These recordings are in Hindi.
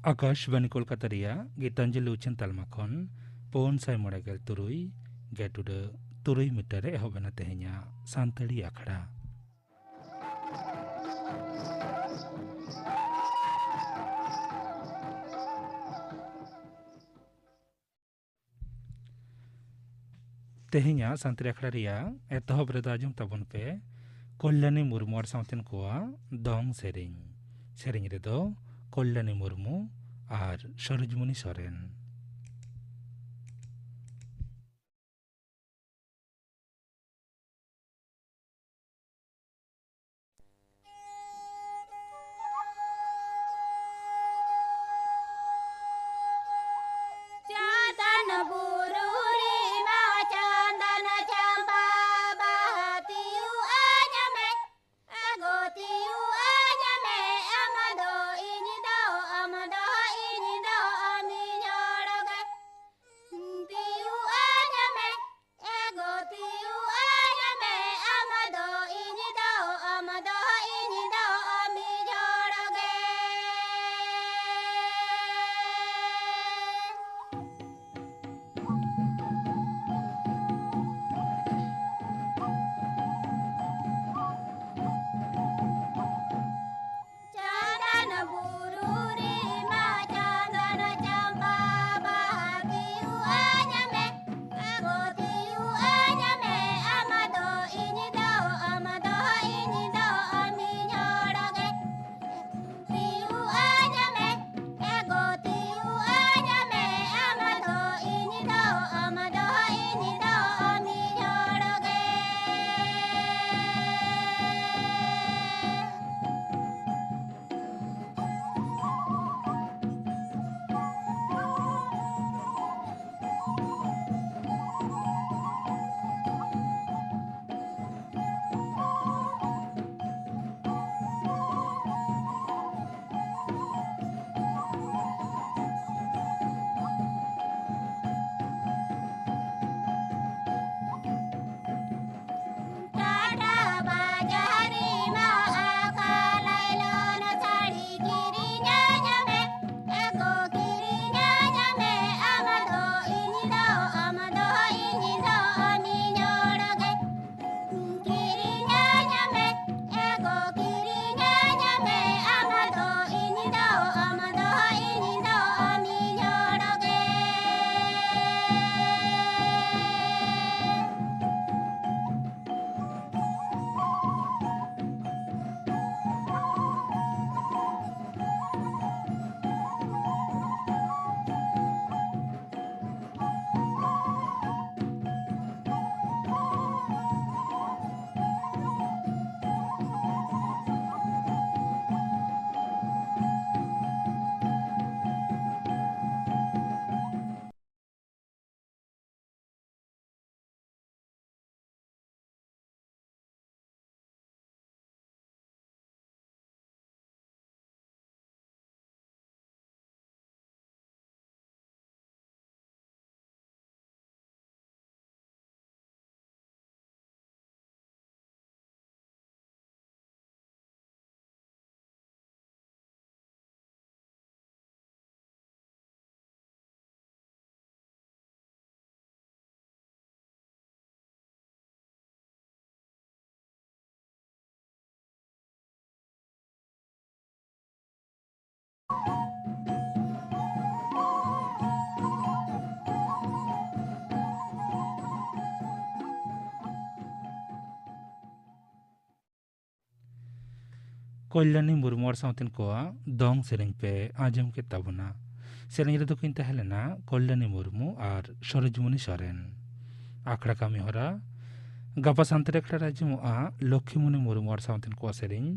आकाशवाणी कोलकाता रिया गीतांजलि उचन तालमा खन पौन साय मोड़ेगेल तुरुई गेटुड तुरुई मीटर एहबना तेहኛ सानताड़ी आखड़ा तेहኛ सानताड़ी आखड़ा रिया एतहब रेदा आजम तबन पे कल्याणी मुर्मू और सावतेन कोआ दंग सेरिंग सेरिंग रेदो कल्याणी मुर्मू और सरोजमुनी सोरेन कल्याणी मुर्मू और सावतेन कोआ दंग सेरिंग पे आजम के तबना सेरिंग रे दोकिन तहलेना कल्याणी मुर्मू और सरोजमुनी सोरेन आखड़ा कामी होरा गापा सानताड़ी आखड़ा राजमुआ लक्ष्मीमुनि मुर्मू और सावतेन कोआ सेरिंग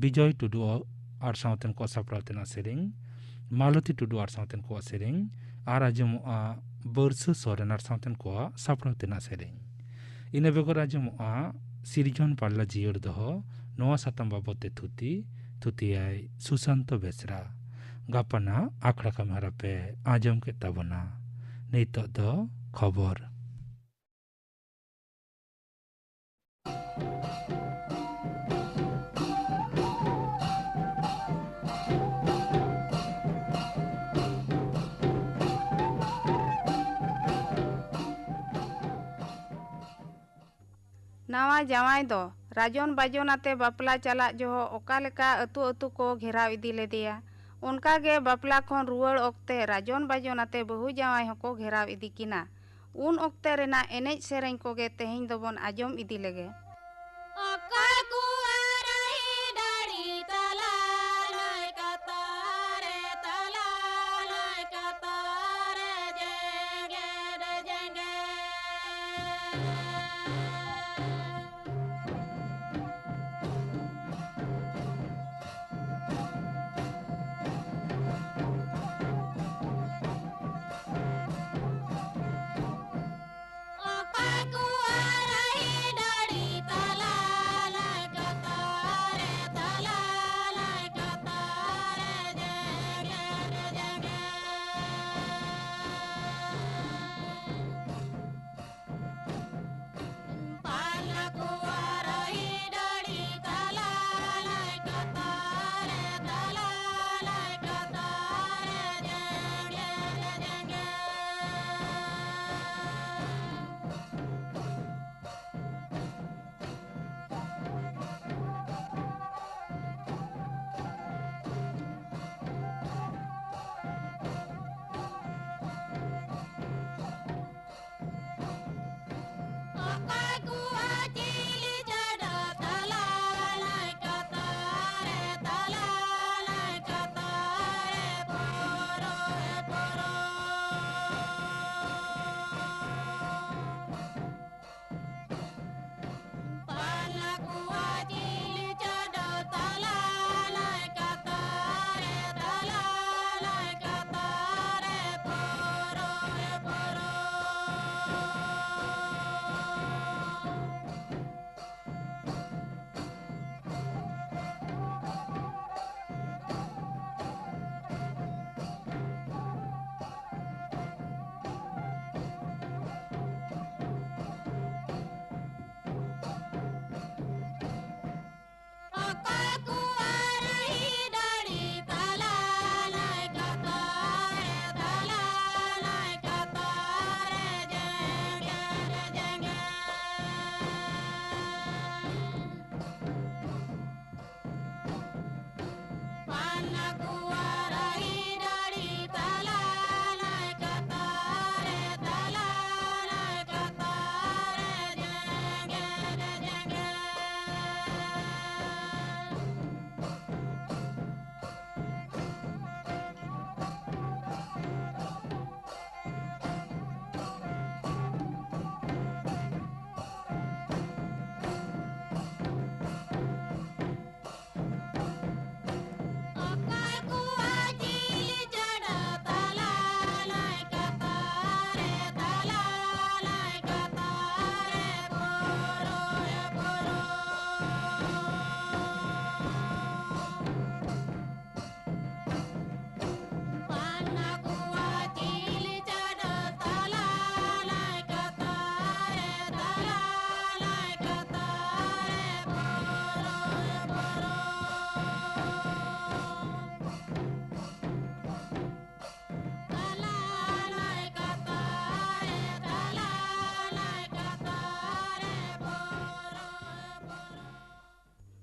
विजय टुडू और सावतेन कोआ सापड़ावतेना सेरिंग मालती टुडू और सावतेन कोआ सेरिंग और आजमुआ बरसु सोरेन और सावतेन कोआ सापड़ावतेना सेरिंग इने बेगर आजमुआ सिरिजन पाल्ला जियर दहो नवा सातम बाबते थुतियाय सुशांत बेसरा गापना आखड़ा कामी होरा पे आजम के तबना नितो दो खबर नावा जावाई दो राजन बाजनाते बापला चला जोहो ओकालेका अतु अतु को घेराव इदी लेदिया उनकागे बापला खन रुवाड़ ओक्ते राजन बाजनाते बहु जावाई हको घेराव इदी किना उन ओक्ते रेना एनेज सेरेñ कोगे तेहेñ दोबन आजम इदी लेगे।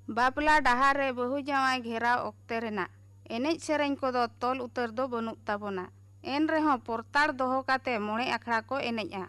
बापला डहार रे बहु जावाई घेराव ओक्ते रेना एनेज सेरेñ कोदो तोल उतर दो बनुक ताबोना एन रेहों पोरताड़ दोहो काते मोणे आखड़ा को एनेजा।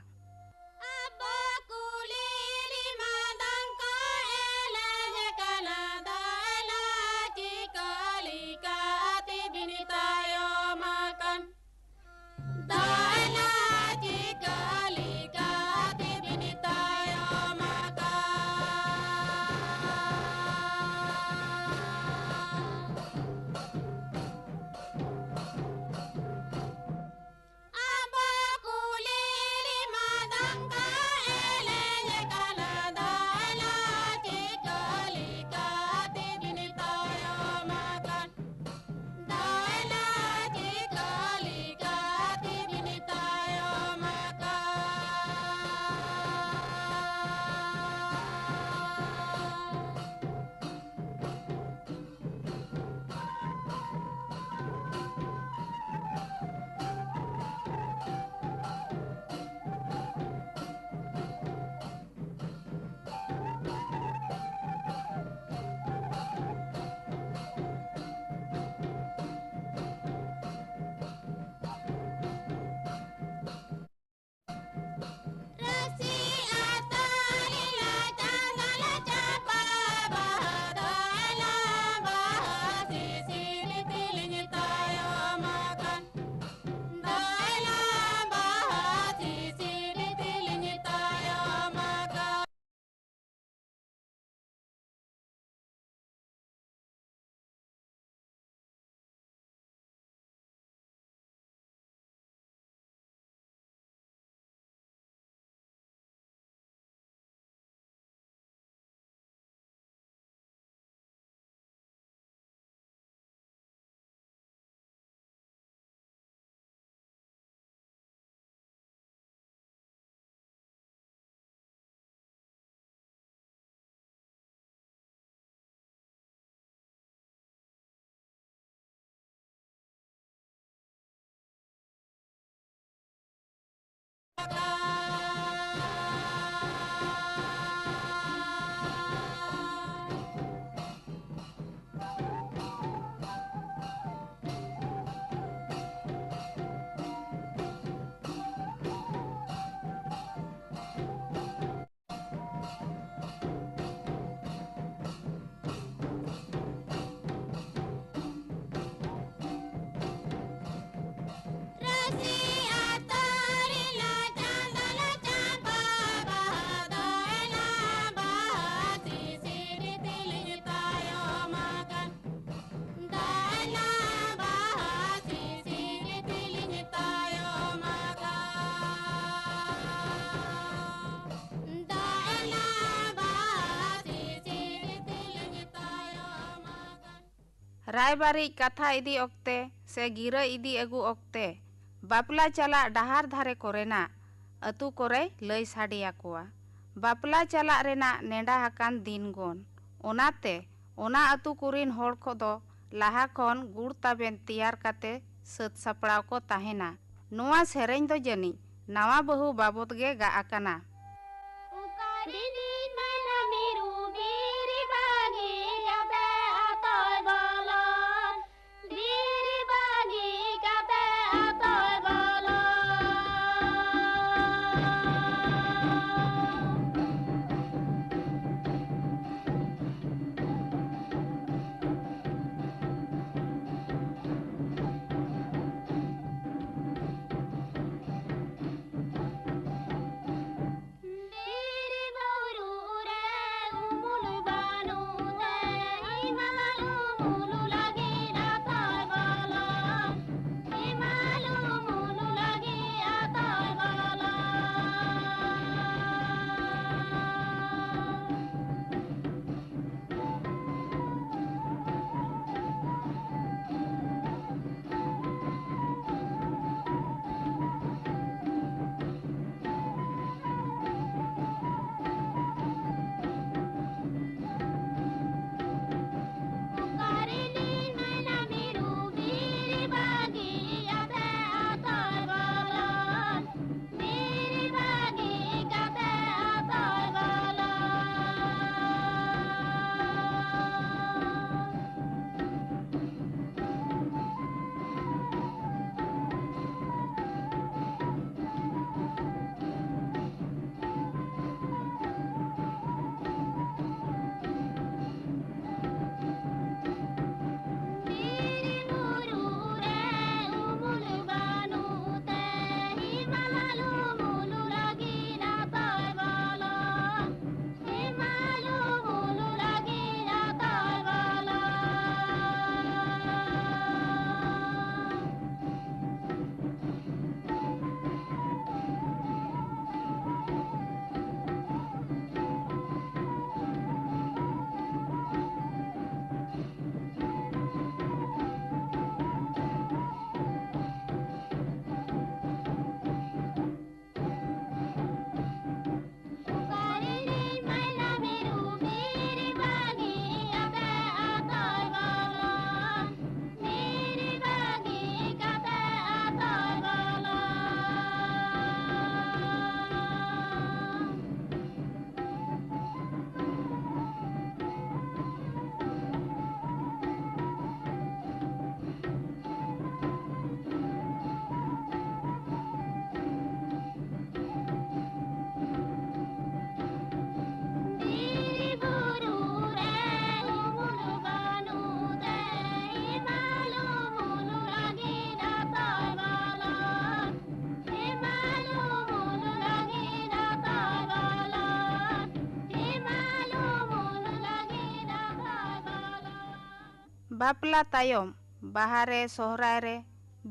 रायबारिज कथा इदी ओक्ते से गिरा इदी अगु ओक्ते बापला चला डहार धारे कोरेना अतु कोरे लई साडिया कोआ बापला चला रेना नेडा हकान दिन गोन ओनाते ओना अतु कुरिन होड़ को दो लाहा खन गुड़ ताबेन तैयार काते सत सपड़ाव को ताहेना नोआ सेरेñ दो जनी नवा बहु बाबत गे गा आकाना बापला तायम बाहारे सोहराय रे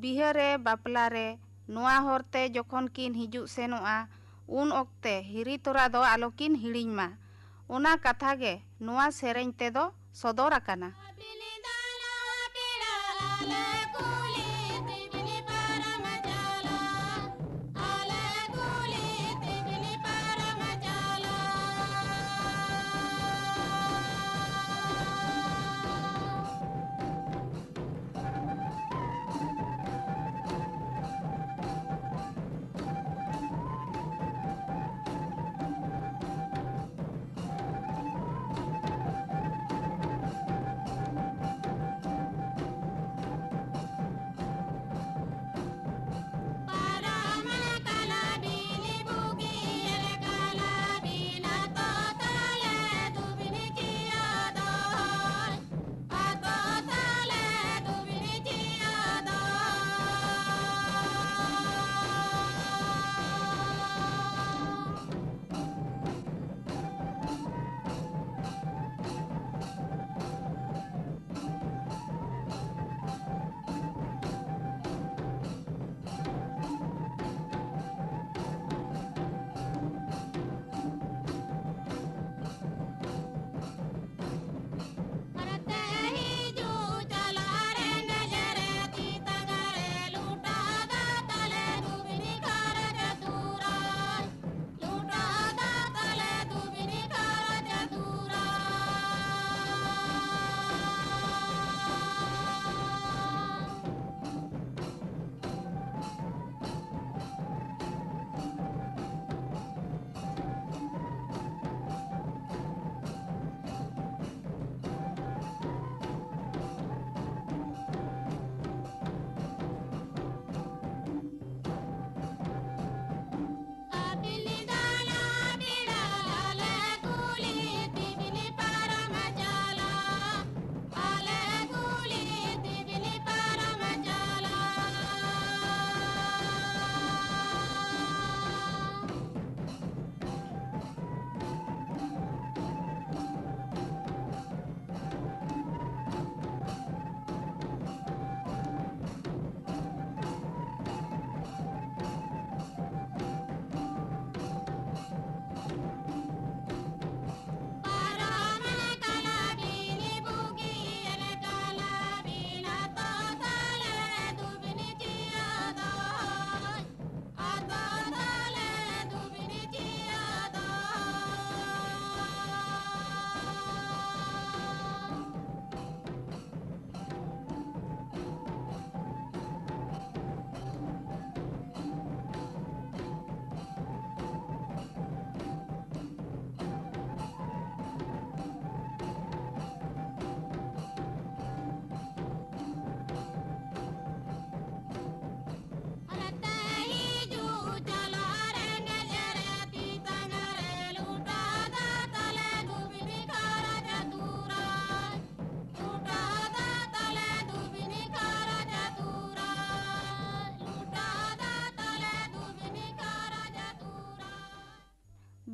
बिहारे बापला रे नोआ होरते जखन किन हिजुग सेनोआ उन ओक्ते हिरी तोरा दो आलोकिन हिड़िñ मा ओना कथा गे नोआ सेरेñ ते दो सदर आकाना।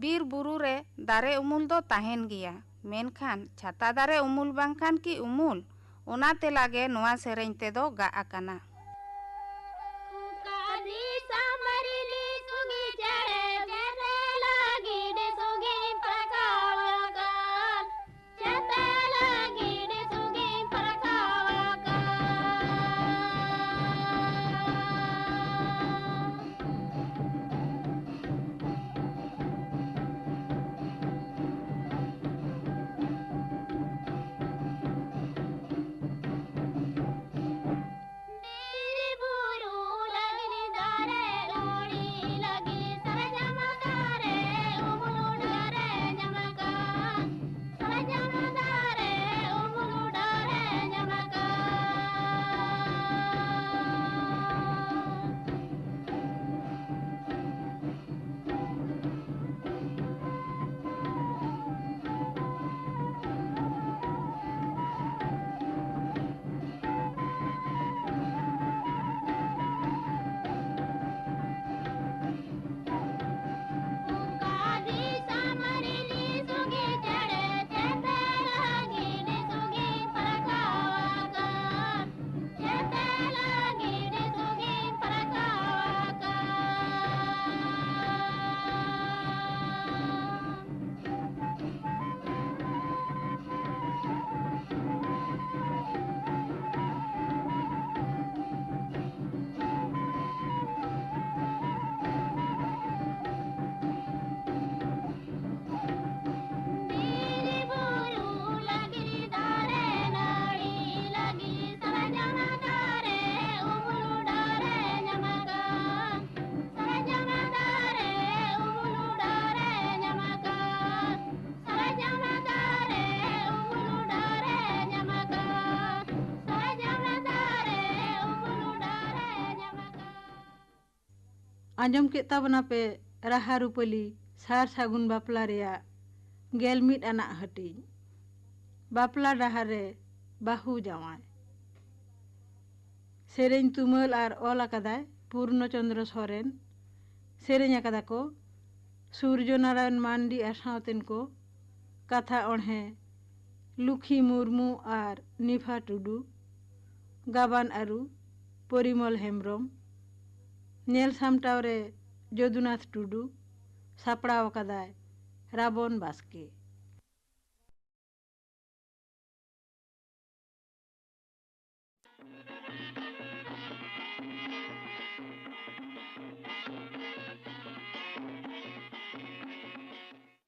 बीर बुरु रे दारे उमुल दो ताहेन गिया मेनखान छाता दारे उमुल बांखान की उमुल ओना तेलागे नोआ सेरेñ तेदो गा आकाना। आंजम के ताबना पे राहा रुपली सार सागुन बापला रेया गेल मिट आना हटी बापला डाहारे बाहू जावाय सेरेñ तुमल आर ऑल आकादाय पूर्णचंद्र सोरेन सेरेñ आकादा को सूर्य नारायण मांडी आर सावतेन को कथा ओढ़े लुखी मुर्मू आर निफा टुडू गाबान आरु परिमल हेम्ब्रम नेल सामटाव रे जदुनाथ टुडू सापड़ाव आकादाय राबन बास्के।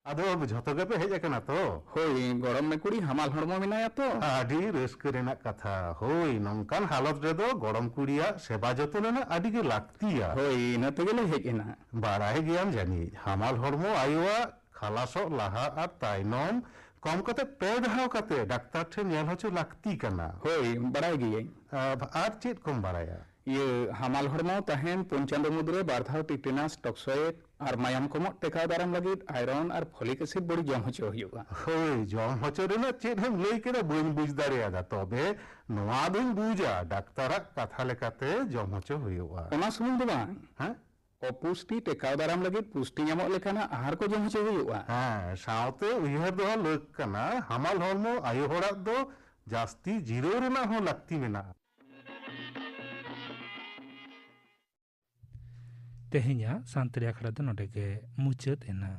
आदो झतो गे पे हेज अकना तो होई गरम में कुड़ी हमाल हड़मो मिनाया तो आडी रस्क रेना कथा होई नंकान हालत रे दो गरम कुड़िया सेवा जतन ना आडी गे लागतिया होई न तेगेले हेजना बाराय गियाम जानी हमाल हड़मो आयुआ खालासो लाहा आर ताइनम कम कते पे धाव कते डाक्टर ठे नेल हचो लागती कना होई बड़ाई गिये आर चेत कम बाराया ये हमाल हड़मो तहेन पुंचांद मुद्रे बारधाव टिटेनास टॉक्सोइड और मायाम को टेका दाराम लगी आयरन और फॉलिक एसिड बड़ी जम हचो हुआ होई जम हचो रेना चेत हम लई केदा बइन बुझ दारेयादा तबे नोआ दिन बुझा डाक्टरा कथा लेकाते जम हचो हुआ ओना सुमुंग दो बांग हां अपुष्टि टेका दाराम लगी पुष्टि नामक लेखाना आहार को जम हचो हुआ हां सावते उयहर दो लोक कना हमाल हड़मो आयु होड़ा दो जास्ती जीरो रेना हो लगती मेना तेहेኛ सानताड़ी आखड़ा दो नोडे गे मुचाद एना।